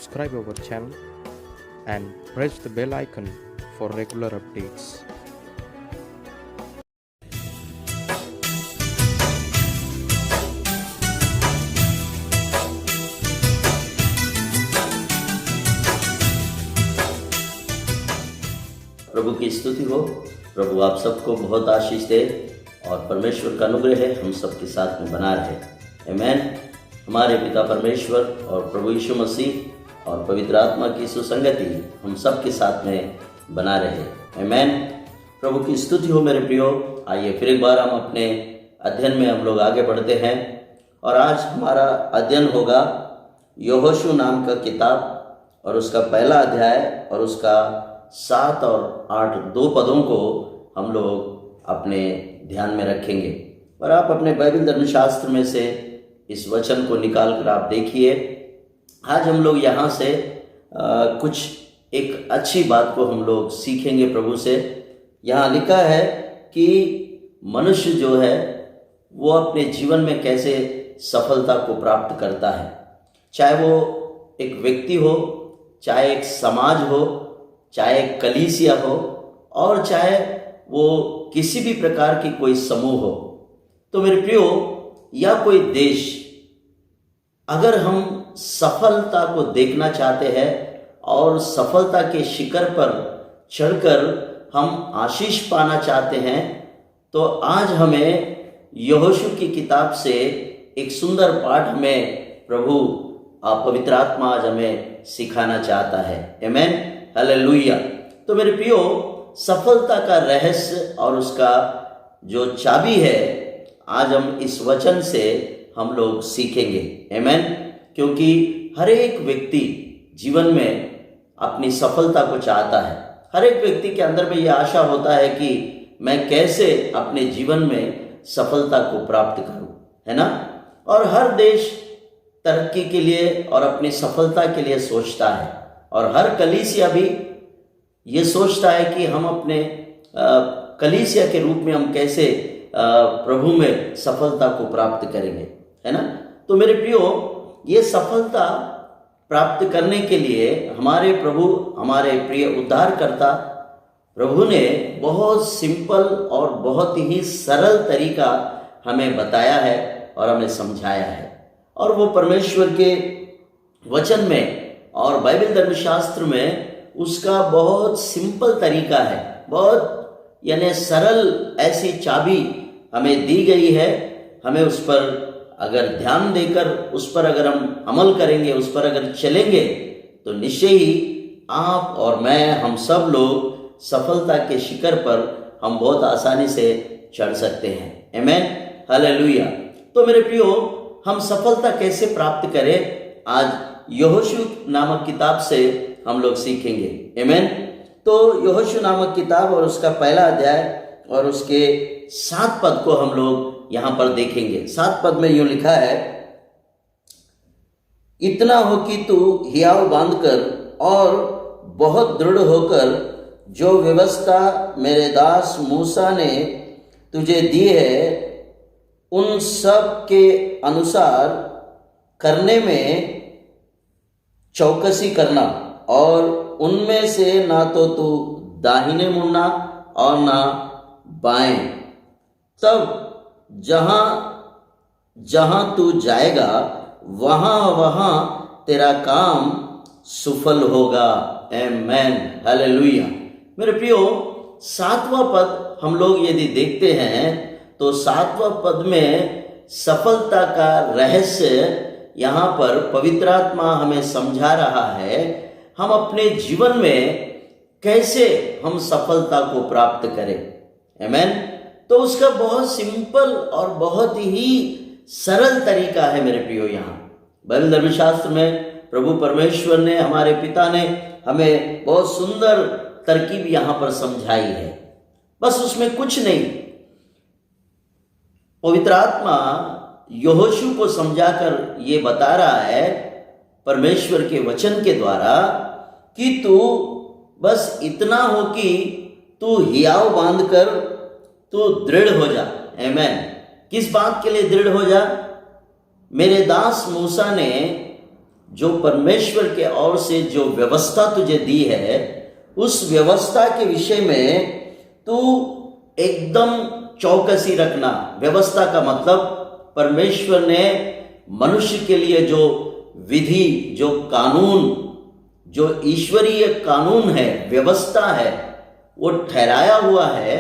subscribe our channel and press the bell icon for regular updates. प्रभु की स्तुति हो। प्रभु आप सबको बहुत आशीष दे और परमेश्वर का अनुग्रह है हम सबके साथ में बना रहे। आमीन। हमारे पिता परमेश्वर और प्रभु यीशु मसीह और पवित्र आत्मा की सुसंगति हम सबके साथ में बना रहे। आमीन। प्रभु की स्तुति हो मेरे प्रियो। आइए फिर एक बार हम अपने अध्ययन में हम लोग आगे बढ़ते हैं और आज हमारा अध्ययन होगा यहोशू नाम का किताब और उसका पहला अध्याय और उसका 7 और 8 दो पदों को हम लोग अपने ध्यान में रखेंगे। और आप अपने बाइबल धर्मशास्त्र में से इस वचन को निकाल कर आप देखिए। आज हम लोग यहाँ से कुछ एक अच्छी बात को हम लोग सीखेंगे प्रभु से। यहाँ लिखा है कि मनुष्य जो है वो अपने जीवन में कैसे सफलता को प्राप्त करता है, चाहे वो एक व्यक्ति हो, चाहे एक समाज हो, चाहे कलीसिया हो और चाहे वो किसी भी प्रकार की कोई समूह हो। तो मेरे प्रियो, या कोई देश, अगर हम सफलता को देखना चाहते हैं और सफलता के शिखर पर चढ़कर हम आशीष पाना चाहते हैं, तो आज हमें यहोशू की किताब से एक सुंदर पाठ हमें प्रभु पवित्र आत्मा आज हमें सिखाना चाहता है। आमीन, हालेलुया। तो मेरे प्रियो, सफलता का रहस्य और उसका जो चाबी है आज हम इस वचन से हम लोग सीखेंगे। आमीन। क्योंकि हर एक व्यक्ति जीवन में अपनी सफलता को चाहता है। हर एक व्यक्ति के अंदर में यह आशा होता है कि मैं कैसे अपने जीवन में सफलता को प्राप्त करूं, है ना। और हर देश तरक्की के लिए और अपनी सफलता के लिए सोचता है और हर कलीसिया भी ये सोचता है कि हम अपने कलीसिया के रूप में हम कैसे प्रभु में सफलता को प्राप्त करेंगे, है ना। तो मेरे प्रियो, ये सफलता प्राप्त करने के लिए हमारे प्रभु, हमारे प्रिय उद्धारकर्ता प्रभु ने बहुत सिंपल और बहुत ही सरल तरीका हमें बताया है और हमें समझाया है। और वो परमेश्वर के वचन में और बाइबल धर्मशास्त्र में उसका बहुत सिंपल तरीका है, बहुत यानी सरल ऐसी चाबी हमें दी गई है। हमें उस पर अगर ध्यान देकर उस पर अगर हम अमल करेंगे, उस पर अगर चलेंगे, तो निश्चय ही आप और मैं, हम सब लोग सफलता के शिखर पर हम बहुत आसानी से चढ़ सकते हैं। आमीन, हालेलुया। तो मेरे प्रियो, हम सफलता कैसे प्राप्त करें, आज यहोशू नामक किताब से हम लोग सीखेंगे। आमीन। तो यहोशू नामक किताब और उसका पहला अध्याय और उसके 7 पद को हम लोग यहाँ पर देखेंगे। 7 पद में यूं लिखा है, इतना हो कि तू हियाव बांधकर और बहुत दृढ़ होकर जो व्यवस्था मेरे दास मूसा ने तुझे दी है उन सब के अनुसार करने में चौकसी करना, और उनमें से ना तो तू दाहिने मुड़ना और ना बाएं। तब जहां जहां तू जाएगा वहां वहां तेरा काम सफल होगा। आमीन, हालेलुया। मेरे प्रियो, 7वां पद हम लोग यदि देखते हैं तो 7वां पद में सफलता का रहस्य यहाँ पर पवित्र आत्मा हमें समझा रहा है। हम अपने जीवन में कैसे हम सफलता को प्राप्त करें। आमीन। तो उसका बहुत सिंपल और बहुत ही सरल तरीका है मेरे प्रियो। यहाँ बाइबल धर्मशास्त्र में प्रभु परमेश्वर ने, हमारे पिता ने हमें बहुत सुंदर तरकीब यहाँ पर समझाई है। बस उसमें कुछ नहीं, पवित्र आत्मा यहोशू को समझाकर ये बता रहा है परमेश्वर के वचन के द्वारा कि तू बस इतना हो कि तू हियाव बांधकर तू दृढ़ हो जा। आमीन। किस बात के लिए दृढ़ हो जा? मेरे दास मूसा ने जो परमेश्वर के ओर से जो व्यवस्था तुझे दी है, उस व्यवस्था के विषय में तू एकदम चौकसी रखना। व्यवस्था का मतलब परमेश्वर ने मनुष्य के लिए जो विधि, जो कानून, जो ईश्वरीय कानून है, व्यवस्था है, वो ठहराया हुआ है,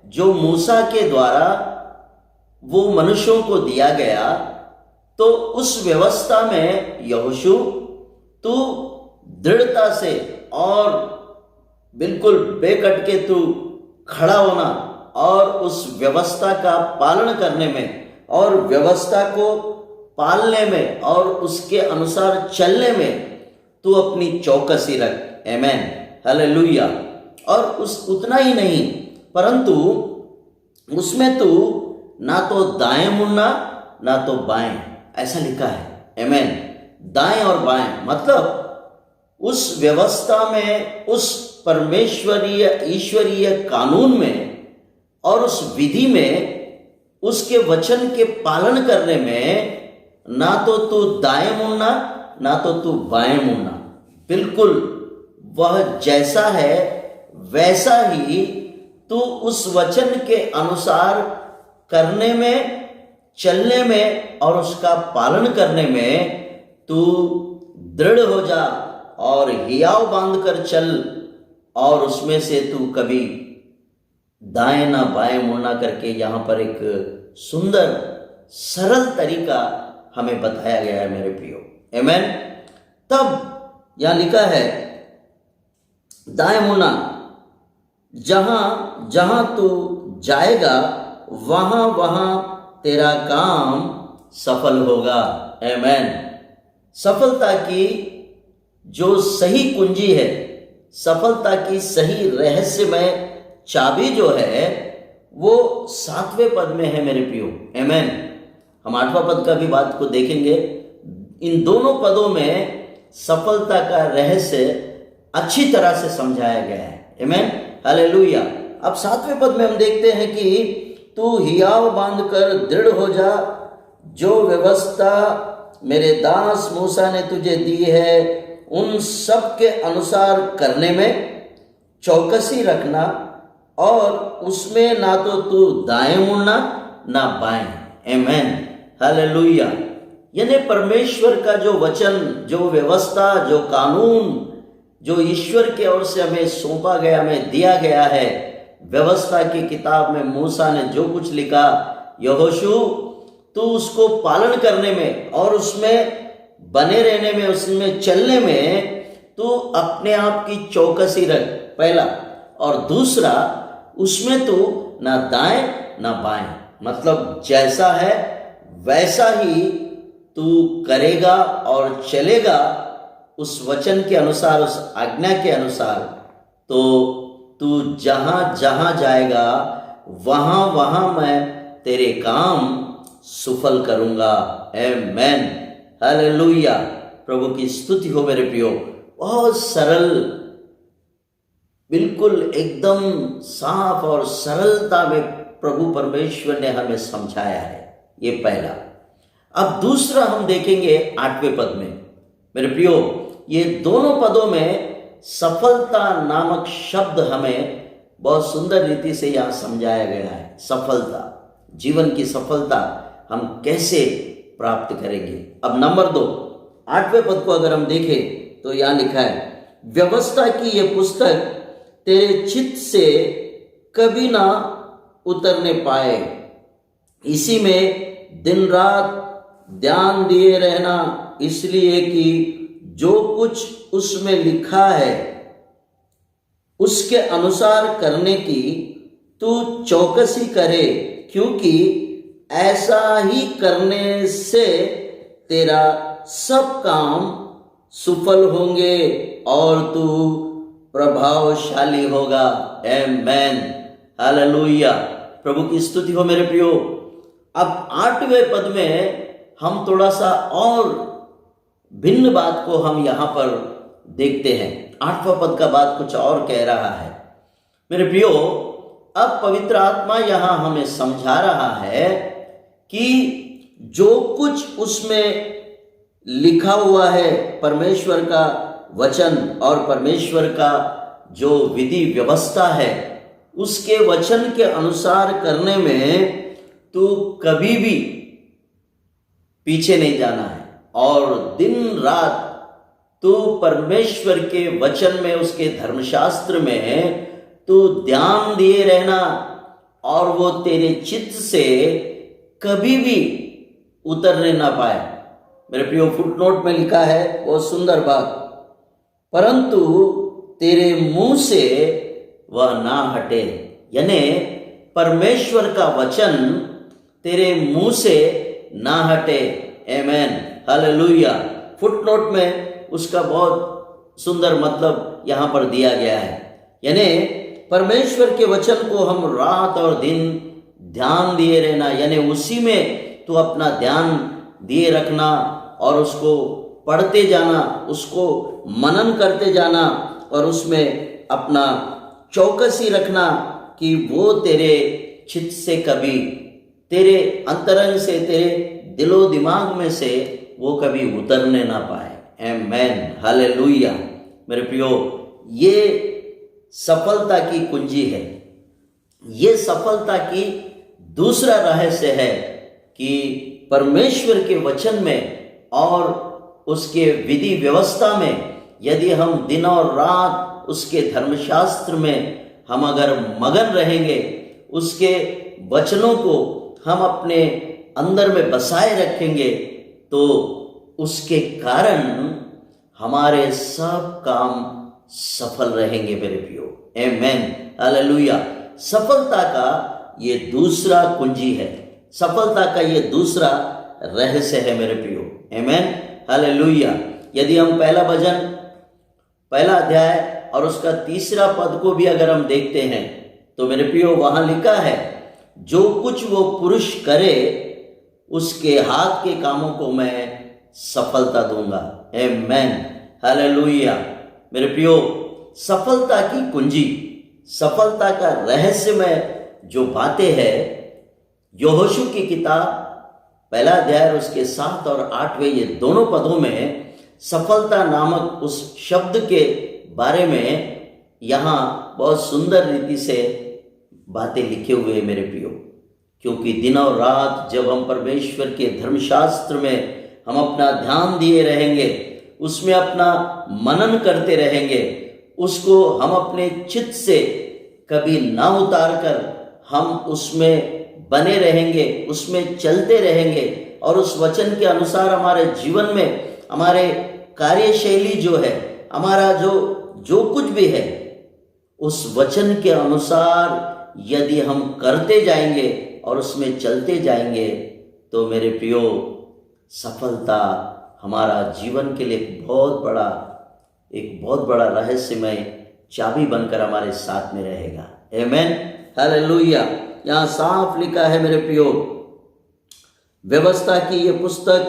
जो मूसा के द्वारा वो मनुष्यों को दिया गया। तो उस व्यवस्था में यहोशू तू दृढ़ता से और बिल्कुल बेकट के तू खड़ा होना और उस व्यवस्था का पालन करने में और व्यवस्था को पालने में और उसके अनुसार चलने में तू अपनी चौकसी रख। आमेन, हालेलुया। और उतना ही नहीं, परंतु उसमें तू ना तो दाएं मुड़ना ना तो बाएं, ऐसा लिखा है। आमेन। दाएं और बाएं मतलब उस व्यवस्था में, उस परमेश्वरीय ईश्वरीय कानून में और उस विधि में, उसके वचन के पालन करने में ना तो तू दाएं मुड़ना ना तो तू बाएं मुड़ना, बिल्कुल वह जैसा है वैसा ही तू उस वचन के अनुसार करने में, चलने में और उसका पालन करने में तू दृढ़ हो जा और हियाव बांध कर चल, और उसमें से तू कभी दाएं ना बाएं मुड़ना करके यहाँ पर एक सुंदर सरल तरीका हमें बताया गया है मेरे प्रियो। आमेन। तब यहाँ लिखा है दाएं मुड़ना, जहां जहां तू जाएगा वहां वहां तेरा काम सफल होगा। आमेन। सफलता की जो सही कुंजी है, सफलता की सही रहस्यमय चाबी जो है वो 7वें पद में है मेरे प्रियो। आमेन। हम 8वां पद का भी बात को देखेंगे। इन दोनों पदों में सफलता का रहस्य अच्छी तरह से समझाया गया है। आमेन, हालेलुया। अब 7वें पद में हम देखते हैं कि तू हियाव बांधकर दृढ़ हो जा, जो व्यवस्था मेरे दास मूसा ने तुझे दी है उन सब के अनुसार करने में चौकसी रखना, और उसमें ना तो तू दाएं मुड़ना ना बाएं। आमेन, हालेलुया। यानी परमेश्वर का जो वचन, जो व्यवस्था, जो कानून, जो ईश्वर की ओर से हमें सौंपा गया, हमें दिया गया है, व्यवस्था की किताब में मूसा ने जो कुछ लिखा, यहोशू तू उसको पालन करने में और उसमें बने रहने में, उसमें चलने में तू अपने आप की चौकसी रख, पहला। और दूसरा, उसमें तू ना दाएं ना बाएं, मतलब जैसा है वैसा ही तू करेगा और चलेगा उस वचन के अनुसार, उस आज्ञा के अनुसार। तो तू जहां जहां जाएगा वहां वहां मैं तेरे काम सफल करूंगा। आमेन, हालेलुया। प्रभु की स्तुति हो मेरे प्रियो। बहुत सरल, बिल्कुल एकदम साफ और सरलता में प्रभु परमेश्वर ने हमें समझाया है। ये पहला। अब दूसरा हम देखेंगे 8वें पद में मेरे प्रियो। ये दोनों पदों में सफलता नामक शब्द हमें बहुत सुंदर रीति से यहाँ समझाया गया है। सफलता, जीवन की सफलता हम कैसे प्राप्त करेंगे। अब नंबर 2, 8वें पद को अगर हम देखें तो यहाँ लिखा है, व्यवस्था की ये पुस्तक तेरे चित्त से कभी ना उतरने पाए, इसी में दिन रात ध्यान दिए रहना, इसलिए कि जो कुछ उसमें लिखा है उसके अनुसार करने की तू चौकसी करे, क्योंकि ऐसा ही करने से तेरा सब काम सफल होंगे और तू प्रभावशाली होगा। आमेन, हालेलुया। प्रभु की स्तुति हो मेरे प्रियो। अब 8वें पद में हम थोड़ा सा और भिन्न बात को हम यहाँ पर देखते हैं। 8वां पद का बात कुछ और कह रहा है मेरे प्रियो। अब पवित्र आत्मा यहाँ हमें समझा रहा है कि जो कुछ उसमें लिखा हुआ है परमेश्वर का वचन और परमेश्वर का जो विधि व्यवस्था है, उसके वचन के अनुसार करने में तू कभी भी पीछे नहीं जाना है और दिन रात तू परमेश्वर के वचन में, उसके धर्मशास्त्र में तू ध्यान दिए रहना और वो तेरे चित्त से कभी भी उतरने ना पाए। मेरे प्रियो, फुटनोट में लिखा है बहुत सुंदर बात, परंतु तेरे मुंह से वह ना हटे, यानी परमेश्वर का वचन तेरे मुंह से ना हटे। आमेन, हालेलुया। फुटनोट में उसका बहुत सुंदर मतलब यहां पर दिया गया है, यानी परमेश्वर के वचन को हम रात और दिन ध्यान दिए रहना, यानी उसी में तू अपना ध्यान दिए रखना और उसको पढ़ते जाना, उसको मनन करते जाना और उसमें अपना चौकसी रखना कि वो तेरे चित्त से कभी, तेरे अंतरंग से, तेरे दिलो दिमाग में से वो कभी उतरने ना पाए। आमेन, हालेलुया। मेरे प्रियो, ये सफलता की कुंजी है। ये सफलता की दूसरा रहस्य है कि परमेश्वर के वचन में और उसके विधि व्यवस्था में यदि हम दिन और रात उसके धर्मशास्त्र में हम अगर मगन रहेंगे, उसके वचनों को हम अपने अंदर में बसाए रखेंगे, तो उसके कारण हमारे सब काम सफल रहेंगे मेरे प्रियो। आमेन, हालेलुया। सफलता का ये दूसरा कुंजी है, सफलता का ये दूसरा रहस्य है मेरे प्रियो। आमेन, हालेलुया। यदि हम पहला भजन, पहला अध्याय और उसका तीसरा पद को भी अगर हम देखते हैं तो मेरे प्रियो, वहां लिखा है, जो कुछ वो पुरुष करे उसके हाथ के कामों को मैं सफलता दूंगा। आमेन, हालेलुया। मेरे प्रियो, सफलता की कुंजी, सफलता का रहस्य में जो बातें हैं, यहोशू की किताब पहला अध्याय उसके 7 और 8वें ये दोनों पदों में सफलता नामक उस शब्द के बारे में यहाँ बहुत सुंदर रीति से बातें लिखे हुए हैं मेरे प्रियो। क्योंकि दिन और रात जब हम परमेश्वर के धर्मशास्त्र में हम अपना ध्यान दिए रहेंगे, उसमें अपना मनन करते रहेंगे, उसको हम अपने चित्त से कभी ना उतार कर हम उसमें बने रहेंगे, उसमें चलते रहेंगे और उस वचन के अनुसार हमारे जीवन में, हमारे कार्यशैली जो है, हमारा जो कुछ भी है, उस वचन के अनुसार यदि हम करते जाएंगे और उसमें चलते जाएंगे, तो मेरे प्रियो, सफलता हमारा जीवन के लिए एक बहुत बड़ा रहस्यमय चाबी बनकर हमारे साथ में रहेगा। आमेन, हालेलुया। यहाँ साफ लिखा है मेरे प्रियो, व्यवस्था की ये पुस्तक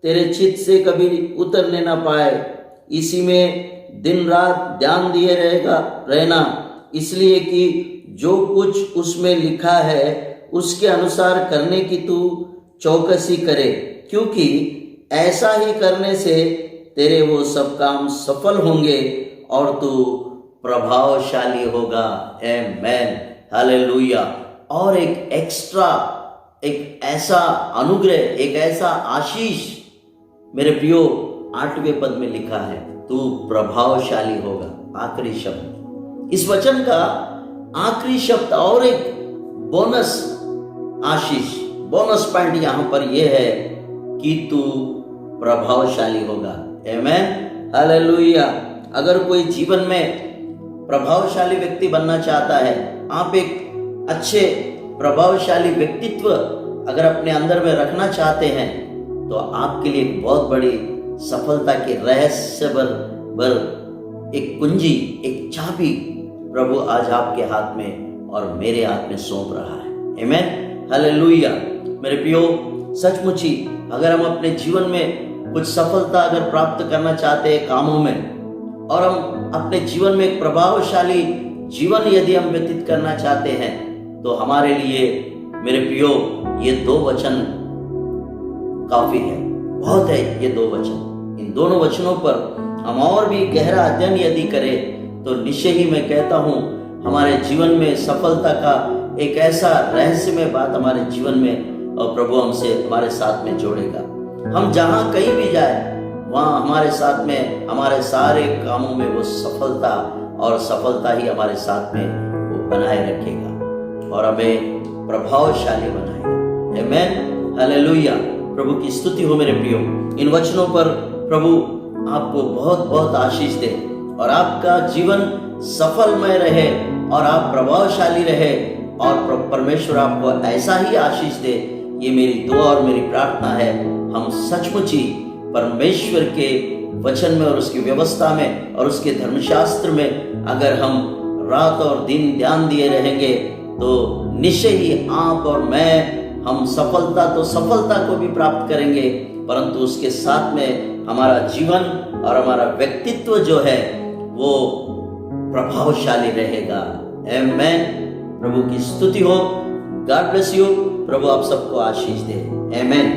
तेरे चित्त से कभी उतरने ना पाए, इसी में दिन रात ध्यान दिए रहना, इसलिए कि जो कुछ उसमें लिखा है उसके अनुसार करने की तू चौकसी करे, क्योंकि ऐसा ही करने से तेरे वो सब काम सफल होंगे और तू प्रभावशाली होगा। आमेन, हालेलुया। और एक ऐसा अनुग्रह, एक ऐसा आशीष मेरे प्रियो 8वें पद में लिखा है, तू प्रभावशाली होगा। आखिरी शब्द, इस वचन का आखिरी शब्द और एक बोनस आशीष, बोनस पॉइंट यहां पर यह है कि तू प्रभावशाली होगा। आमेन, हालेलुया। अगर कोई जीवन में प्रभावशाली व्यक्ति बनना चाहता है, आप एक अच्छे प्रभावशाली व्यक्तित्व अगर अपने अंदर में रखना चाहते हैं, तो आपके लिए बहुत बड़ी सफलता के रहस्य पर एक कुंजी, एक चाबी प्रभु आज आपके हाथ में और मेरे हाथ में सौंप रहा है। आमेन, हालेलुया। मेरे प्रियो, सचमुच ही अगर हम अपने जीवन में कुछ सफलता अगर प्राप्त करना चाहते हैं कामों में, और हम अपने जीवन में एक प्रभावशाली जीवन यदि हम व्यतीत करना चाहते हैं, तो हमारे लिए मेरे प्रियो ये 2 वचन काफी है। बहुत है ये 2 वचन। इन दोनों वचनों पर हम और भी गहरा अध्ययन यदि करें तो निश्चय ही मैं कहता हूँ हमारे जीवन में सफलता का एक ऐसा रहस्यमय बात हमारे जीवन में और प्रभु हमसे हमारे साथ में जोड़ेगा। हम जहाँ कहीं भी जाए वहाँ हमारे साथ में हमारे सारे कामों में वो सफलता और सफलता ही हमारे साथ में वो बनाए रखेगा और हमें प्रभावशाली बनाएगा। आमेन, हालेलुया। प्रभु की स्तुति हो मेरे प्रियो। इन वचनों पर प्रभु आपको बहुत बहुत आशीष दे और आपका जीवन सफलमय रहे और आप प्रभावशाली रहे और परमेश्वर आपको ऐसा ही आशीष दे। ये मेरी दुआ और मेरी प्रार्थना है। हम सचमुच ही परमेश्वर के वचन में और उसकी व्यवस्था में और उसके धर्मशास्त्र में अगर हम रात और दिन ध्यान दिए रहेंगे तो निश्चय ही आप और मैं हम सफलता को भी प्राप्त करेंगे, परंतु उसके साथ में हमारा जीवन और हमारा व्यक्तित्व जो है वो प्रभावशाली रहेगा। आमेन। प्रभु की स्तुति हो। God bless you. प्रभु आप सबको आशीष दे। आमेन।